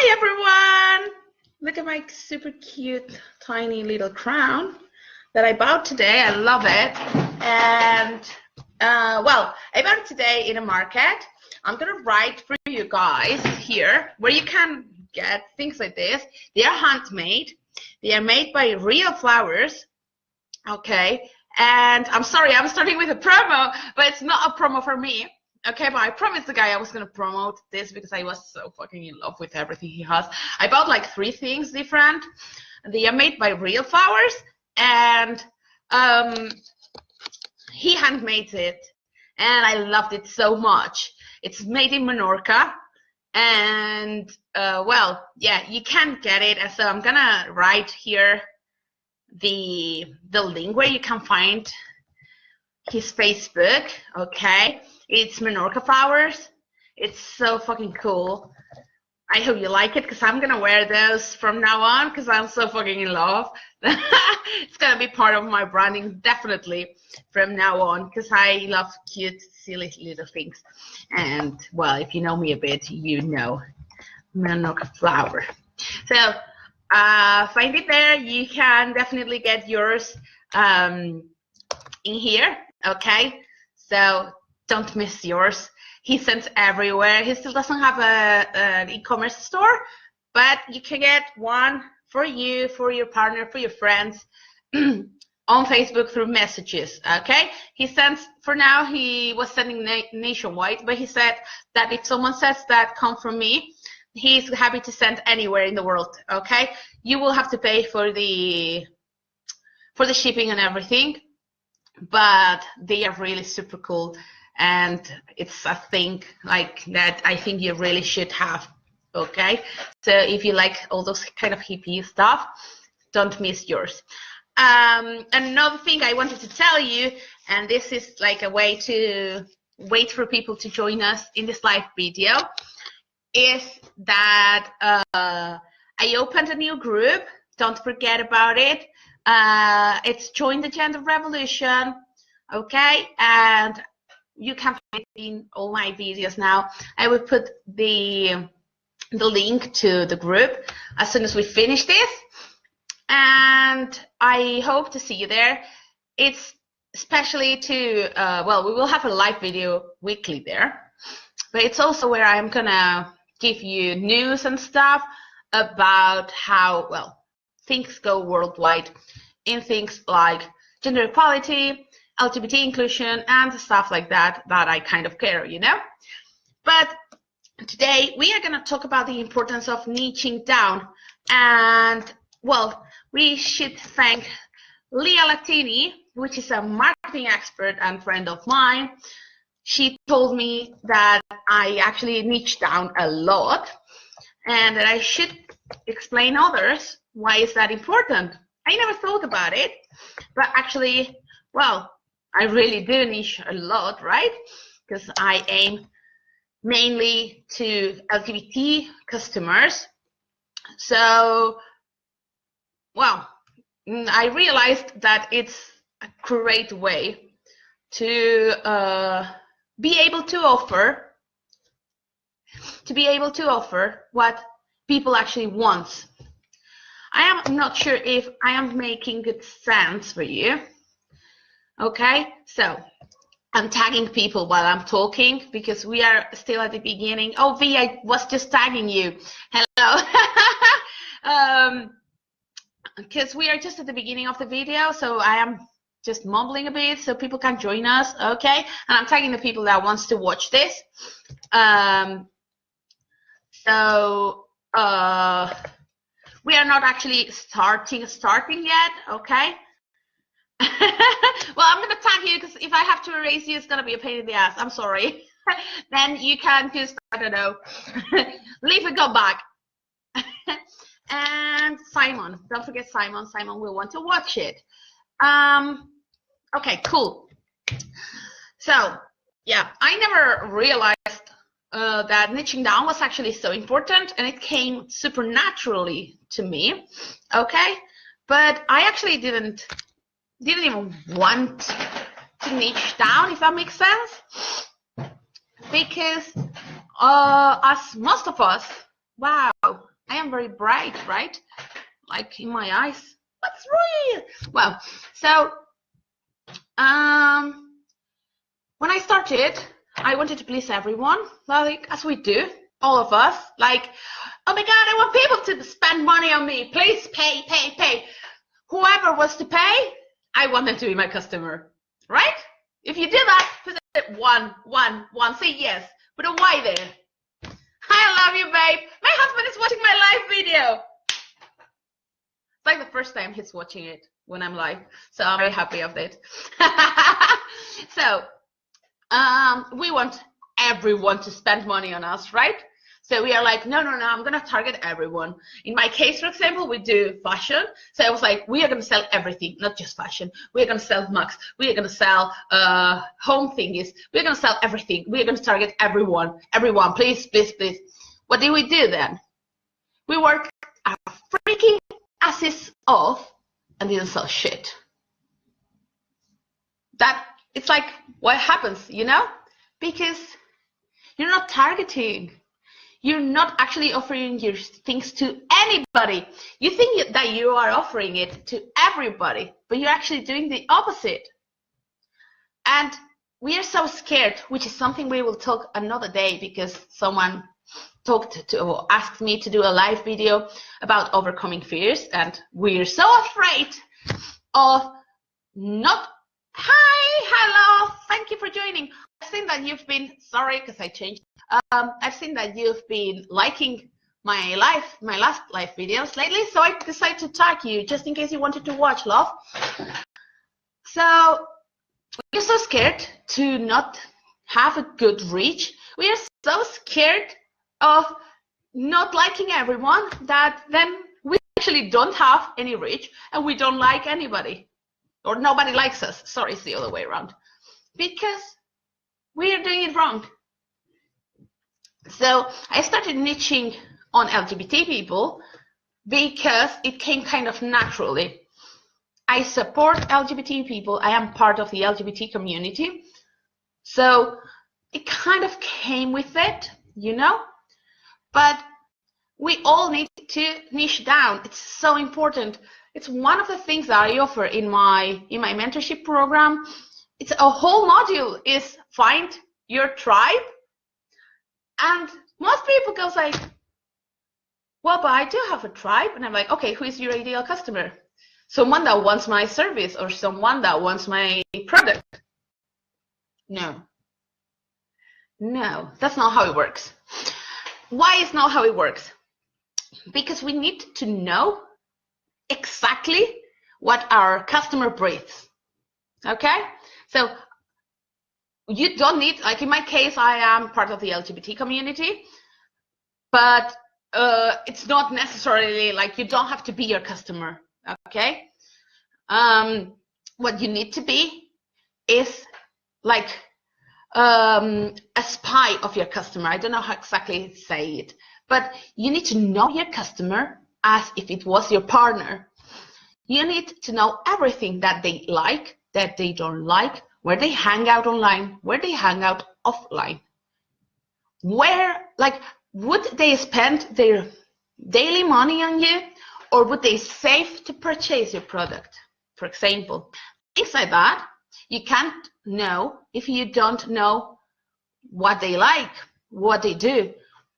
Hi everyone! Look at my super cute tiny little crown that I bought today. I love it. And well, I bought it today in a market. I'm gonna write for you guys here where you can get things like this. They are handmade. They are made by real flowers. Okay. And I'm sorry, I'm starting with a promo, but it's not a promo for me. Okay, but I promised the guy I was going to promote this because I was so fucking in love with everything he has. I bought like 3 things different. They are made by real flowers, and he handmade it, and I loved it so much. It's made in Menorca, and well, yeah, you can get it. And so I'm going to write here the link where you can find his Facebook, okay? It's Menorca flowers. It's so fucking cool. I hope you like it because I'm gonna wear those from now on because I'm so fucking in love. It's gonna be part of my branding definitely from now on because I love cute, silly little things. And well, if you know me a bit, you know Menorca flower. So find it there. You can definitely get yours in here, okay? So don't miss yours. He sends everywhere. He still doesn't have an e-commerce store, but you can get one for you, for your partner, for your friends on Facebook through messages, okay? He sends, for now, he was sending nationwide, but he said that if someone says that come from me, he's happy to send anywhere in the world, okay? You will have to pay for the shipping and everything, but they are really super cool. And it's a thing like that I think you really should have, okay? So if you like all those kind of hippie stuff, don't miss yours. Another thing I wanted to tell you, and this is like a way to wait for people to join us in this live video, is that I opened a new group. Don't forget about it. It's Join the Gender Revolution, okay? And you can find it in all my videos now. I will put the link to the group as soon as we finish this, and I hope to see you there. It's especially to well, we will have a live video weekly there, but it's also where I'm gonna give you news and stuff about how, well, things go worldwide in things like gender equality, LGBT inclusion, and stuff like that I kind of care, you know? But today we are going to talk about the importance of niching down. And, well, we should thank Leah Latini, which is a marketing expert and friend of mine. She told me that I actually niche down a lot and that I should explain others why is that important. I never thought about it, but actually, well, I really do niche a lot, right? Because I aim mainly to LGBT customers. So, well, I realized that it's a great way to be able to offer what people actually want. I am not sure if I am making good sense for you. Okay, so I'm tagging people while I'm talking because we are still at the beginning. Oh, V, I was just tagging you. Hello. Because we are just at the beginning of the video, so I am just mumbling a bit so people can join us, okay? And I'm tagging the people that wants to watch this. So we are not actually starting yet, okay? Well, I'm going to tag you because if I have to erase you, it's going to be a pain in the ass. I'm sorry. Then you can just, I don't know, leave and go back. And Simon, don't forget Simon. Simon will want to watch it. Okay, cool. So, yeah, I never realized that niching down was actually so important, and it came super naturally to me, okay? But I actually didn't even want to niche down, if that makes sense, because as most of us, wow, I am very bright, right? Like in my eyes. What's wrong? Well, so when I started, I wanted to please everyone, like as we do, all of us. Like, oh my God, I want people to spend money on me. Please pay, pay, pay. Whoever was to pay, I want them to be my customer, right? If you do that, put it one, say yes. Put a Y there. I love you, babe. My husband is watching my live video. It's like the first time he's watching it when I'm live, so I'm very happy of it. So we want everyone to spend money on us, right? So we are like, no, I'm gonna target everyone. In my case, for example, we do fashion. So I was like, we are gonna sell everything, not just fashion. We are gonna sell mugs. We are gonna sell home thingies. We're gonna sell everything. We are gonna target everyone. Everyone, please, please, please. What did we do then? We worked our freaking asses off and didn't sell shit. That it's like what happens, you know? Because you're not targeting. You're not actually offering your things to anybody. You think that you are offering it to everybody, but you're actually doing the opposite. And we are so scared, which is something we will talk another day, because someone asked me to do a live video about overcoming fears, and we're so afraid of not. Hi, hello, thank you for joining. I've seen that you've been, sorry, because I changed. I've seen that you've been liking my last live videos lately, so I decided to tag you just in case you wanted to watch, love. So we're so scared to not have a good reach. We are so scared of not liking everyone that then we actually don't have any reach and we don't like anybody, or nobody likes us. Sorry, it's the other way around, because we are doing it wrong. So I started niching on LGBT people because it came kind of naturally. I support LGBT people. I am part of the LGBT community. So it kind of came with it, you know? But we all need to niche down. It's so important. It's one of the things that I offer in my mentorship program. It's a whole module is find your tribe. And most people go like, well, but I do have a tribe. And I'm like, okay, who is your ideal customer? Someone that wants my service or someone that wants my product? No, that's not how it works. Why is not how it works? Because we need to know exactly what our customer breathes. Okay? So you don't need, like in my case, I am part of the LGBT community, but it's not necessarily like you don't have to be your customer, okay? What you need to be is like a spy of your customer. I don't know how exactly to say it, but you need to know your customer as if it was your partner. You need to know everything that they like, that they don't like, where they hang out online, where they hang out offline. Where, like, would they spend their daily money on you, or would they save to purchase your product, for example? Things like that, you can't know if you don't know what they like, what they do,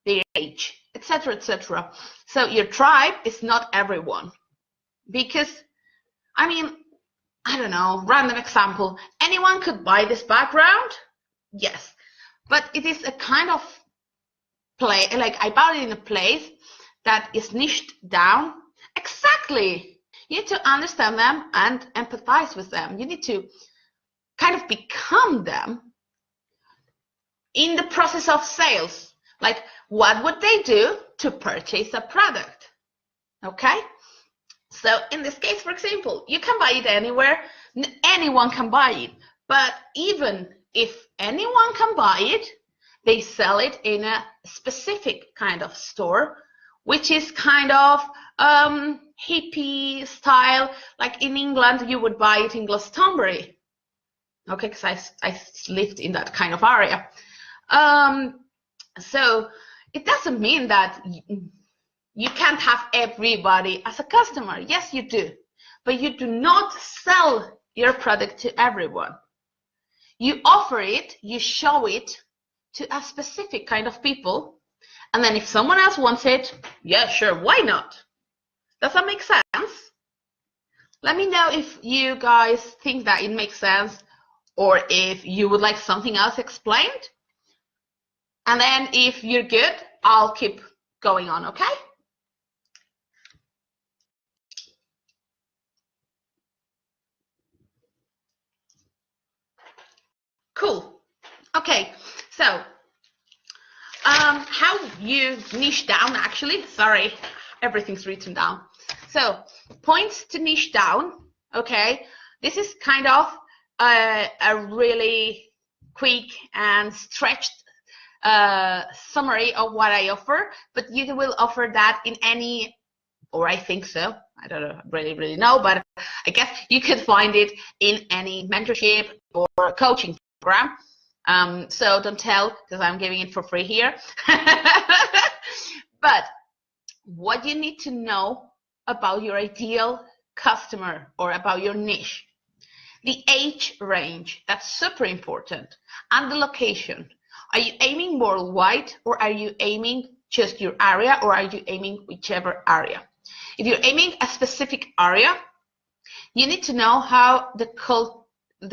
their age, etc., etc. So your tribe is not everyone. Because, I mean, I don't know, random example. Anyone could buy this background? Yes. But it is a kind of play, like I bought it in a place that is niched down. Exactly. You need to understand them and empathize with them. You need to kind of become them in the process of sales. Like, what would they do to purchase a product? Okay? So in this case, for example, you can buy it anywhere. Anyone can buy it. But even if anyone can buy it, they sell it in a specific kind of store, which is kind of hippie style. Like in England, you would buy it in Glastonbury. Okay, because I lived in that kind of area. So it doesn't mean that You can't have everybody as a customer. Yes, you do. But you do not sell your product to everyone. You offer it, you show it to a specific kind of people. And then if someone else wants it, yeah, sure, why not? Does that make sense? Let me know if you guys think that it makes sense or if you would like something else explained. And then if you're good, I'll keep going on, okay? Cool. Okay, so how you niche down actually. Sorry, everything's written down. So points to niche down, okay? This is kind of a really quick and stretched summary of what I offer, but you will offer that in any, or I think so, I don't know, really know, but I guess you could find it in any mentorship or coaching program. So don't tell, because I'm giving it for free here. But what you need to know about your ideal customer or about your niche, the age range, that's super important, and the location. Are you aiming worldwide, or are you aiming just your area, or are you aiming whichever area? If you're aiming a specific area, you need to know how the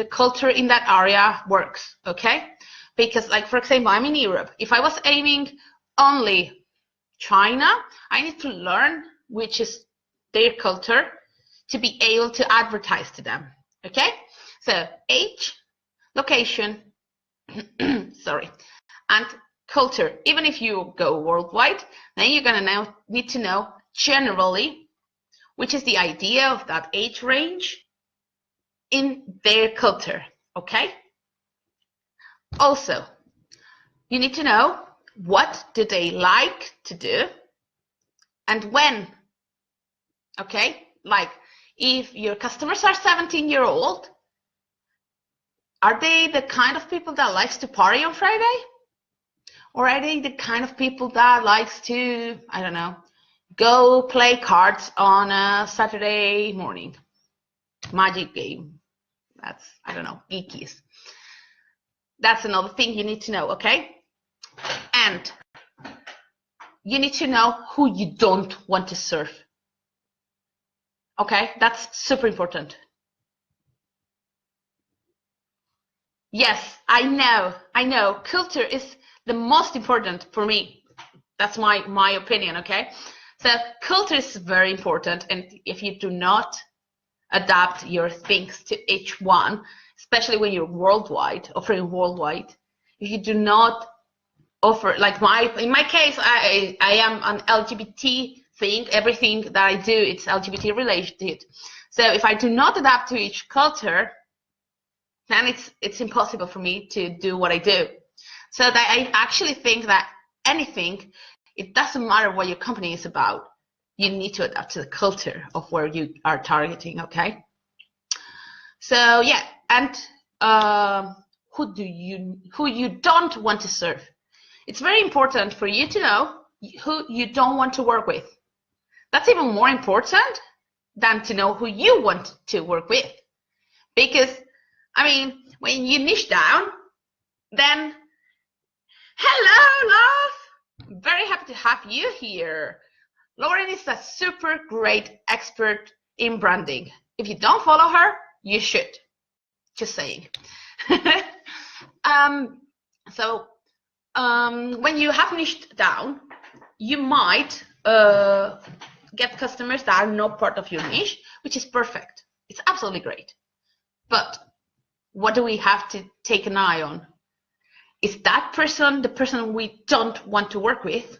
culture in that area works, okay? Because, like, for example, I'm in Europe. If I was aiming only China, I need to learn which is their culture to be able to advertise to them, okay? So age, location, sorry, and culture. Even if you go worldwide, then you're gonna now need to know generally which is the idea of that age range in their culture, okay? Also, you need to know what do they like to do and when, okay? Like, if your customers are 17-year-old, are they the kind of people that likes to party on Friday? Or are they the kind of people that likes to, I don't know, go play cards on a Saturday morning? Magic game. That's, I don't know, geekies. That's another thing you need to know, okay? And you need to know who you don't want to serve. Okay, that's super important. Yes, I know. Culture is the most important for me. That's my opinion, okay? So culture is very important, and if you do not adapt your things to each one, especially when you're worldwide, offering worldwide, if you do not offer, like in my case, I am an LGBT thing. Everything that I do, it's LGBT related. So if I do not adapt to each culture, then it's impossible for me to do what I do. So that I actually think that anything, it doesn't matter what your company is about, you need to adapt to the culture of where you are targeting, okay? So yeah, and who you don't want to serve. It's very important for you to know who you don't want to work with. That's even more important than to know who you want to work with. Because, I mean, when you niche down, then, hello, love! Very happy to have you here. Lauren is a super great expert in branding. If you don't follow her, you should. Just saying. When you have niched down, you might get customers that are not part of your niche, which is perfect. It's absolutely great. But what do we have to take an eye on? Is that person the person we don't want to work with?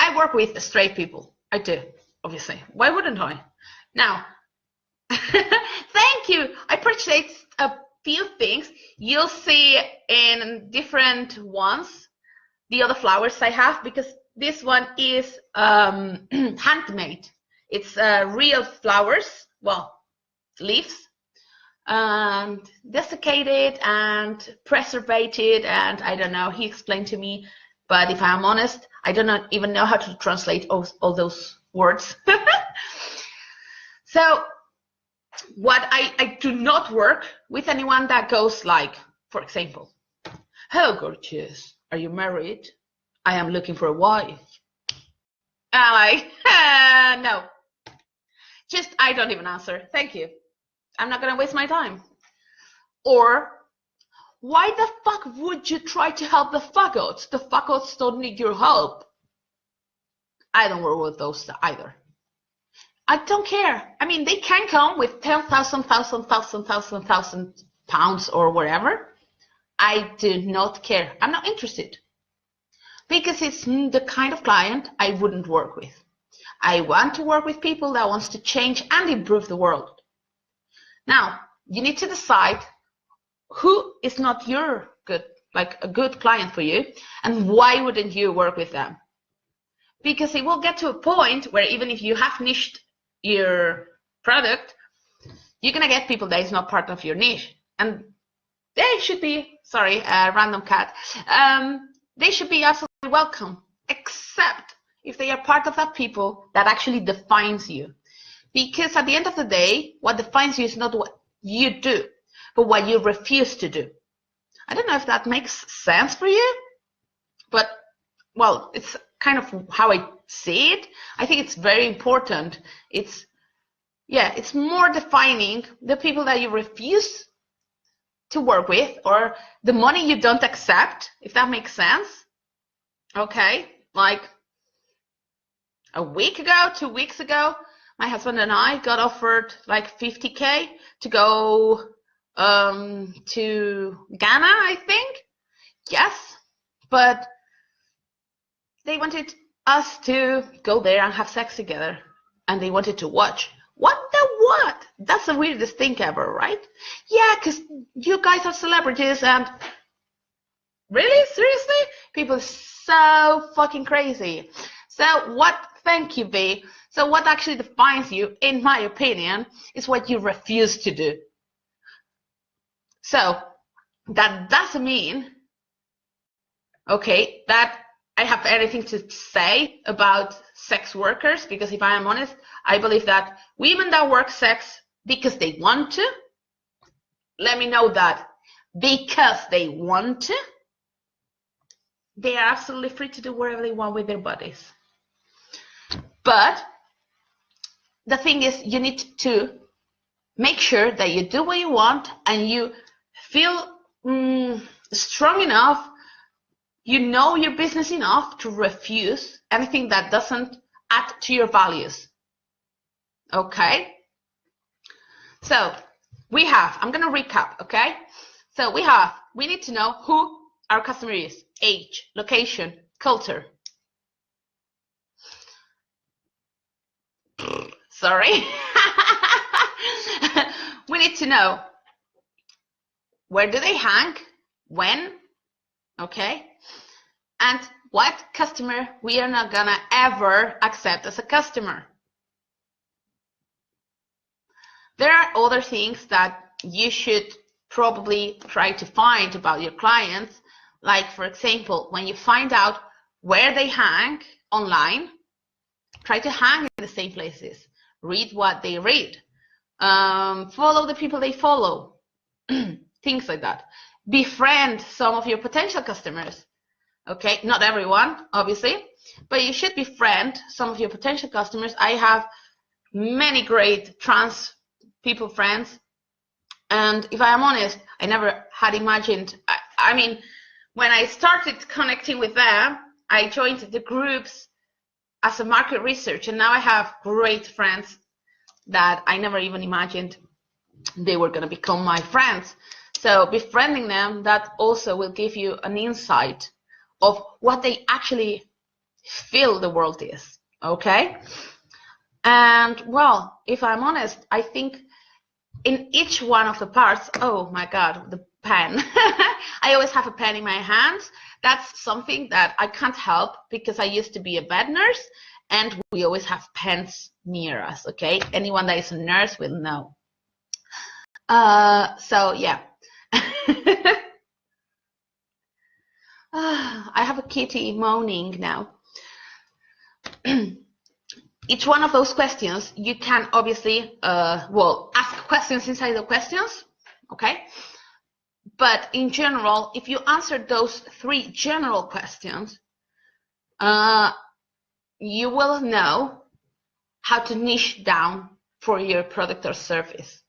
I work with straight people. I do, obviously. Why wouldn't I? Now, thank you. I purchased a few things. You'll see in different ones the other flowers I have, because this one is handmade. It's real flowers, well, leaves, and desiccated and preservated, and I don't know, he explained to me But if I'm honest, I do not even know how to translate all those words. So what I do not work with anyone that goes like, for example, "Hello, gorgeous. Are you married? I am looking for a wife." I'm like, no. Just, I don't even answer. Thank you. I'm not going to waste my time. Or, why the fuck would you try to help the faggots? The faggots don't need your help. I don't work with those either. I don't care. I mean, they can come with 10,000 pounds or whatever. I do not care. I'm not interested. Because it's the kind of client I wouldn't work with. I want to work with people that wants to change and improve the world. Now, you need to decide who is not your a good client for you, and why wouldn't you work with them? Because it will get to a point where even if you have niched your product, you're gonna get people that is not part of your niche, and they should be, sorry, random cat, they should be absolutely welcome, except if they are part of that people that actually defines you. Because at the end of the day, what defines you is not what you do, but what you refuse to do. I don't know if that makes sense for you, but, well, it's kind of how I see it. I think it's very important. It's more defining the people that you refuse to work with, or the money you don't accept, if that makes sense. Okay, like a week ago, 2 weeks ago, my husband and I got offered like 50K to go to Ghana, I think. Yes, but they wanted us to go there and have sex together, and they wanted to watch. What the what? That's the weirdest thing ever, right? Yeah, because you guys are celebrities, and really? Seriously? People are so fucking crazy. So what, thank you, B. So what actually defines you, in my opinion, is what you refuse to do. So that doesn't mean, okay, that I have anything to say about sex workers, because if I am honest, I believe that women that work sex because they want to, let me know that because they want to, they are absolutely free to do whatever they want with their bodies. But the thing is, you need to make sure that you do what you want and you feel strong enough, you know your business enough to refuse anything that doesn't add to your values. Okay? So we have, I'm going to recap, okay? So we need to know who our customer is, age, location, culture. Sorry. We need to know where do they hang, when, okay? And what customer we are not gonna ever accept as a customer. There are other things that you should probably try to find about your clients. Like, for example, when you find out where they hang online, try to hang in the same places. Read what they read. Follow the people they follow. Things like that. Befriend some of your potential customers. Okay, not everyone, obviously, but you should befriend some of your potential customers. I have many great trans people friends, and if I am honest, I never had imagined, I mean, when I started connecting with them, I joined the groups as a market research, and now I have great friends that I never even imagined they were going to become my friends. So befriending them, that also will give you an insight of what they actually feel the world is, okay? And, well, if I'm honest, I think in each one of the parts, oh my God, the pen. I always have a pen in my hands. That's something that I can't help because I used to be a vet nurse, and we always have pens near us, okay? Anyone that is a nurse will know. So, yeah. I have a kitty moaning now. Each one of those questions, you can obviously, ask questions inside the questions, okay? But in general, if you answer those 3 general questions, you will know how to niche down for your product or service.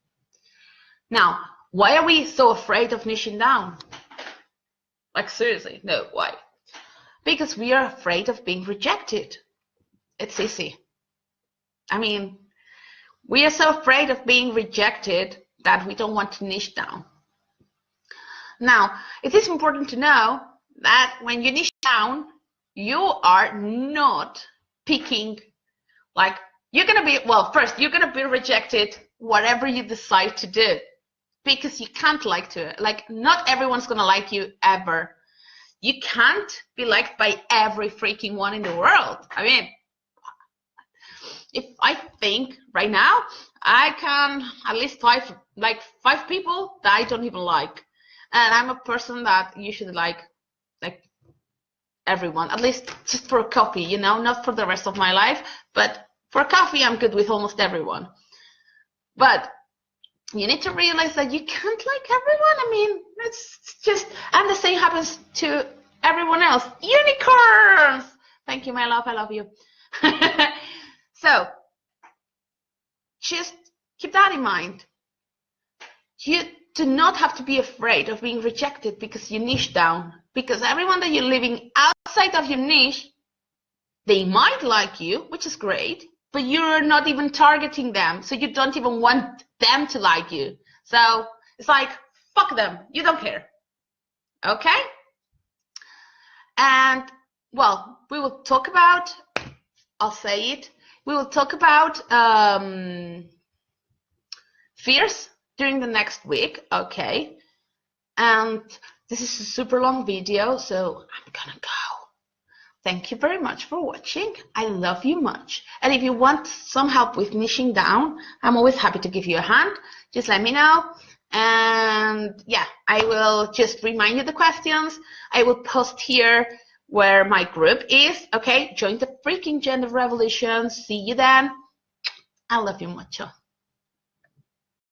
Now, why are we so afraid of niching down? Like, seriously, no, why? Because we are afraid of being rejected. It's easy. I mean, we are so afraid of being rejected that we don't want to niche down. Now, it is important to know that when you niche down, you are not picking, like, you're going to be, well, first, you're going to be rejected whatever you decide to do, because you can't not everyone's going to like you ever. You can't be liked by every freaking one in the world. I mean, if I think right now, I can at least 5 people that I don't even like. And I'm a person that usually like everyone, at least just for a coffee, you know, not for the rest of my life, but for a coffee, I'm good with almost everyone. But you need to realize that you can't like everyone. I mean, it's just, and the same happens to everyone else. Unicorns! Thank you, my love. I love you. So, just keep that in mind. You do not have to be afraid of being rejected because you niche down. Because everyone that you're living outside of your niche, they might like you, which is great, but you're not even targeting them. So you don't even want them to like you. So it's like, fuck them. You don't care. Okay? And, well, we will talk about, I'll say it, we will talk about fears during the next week, okay? And this is a super long video, so I'm gonna go. Thank you very much for watching. I love you much. And if you want some help with niching down, I'm always happy to give you a hand. Just let me know. And yeah, I will just remind you the questions. I will post here where my group is, okay? Join the freaking Gender Revolution. See you then. I love you mucho.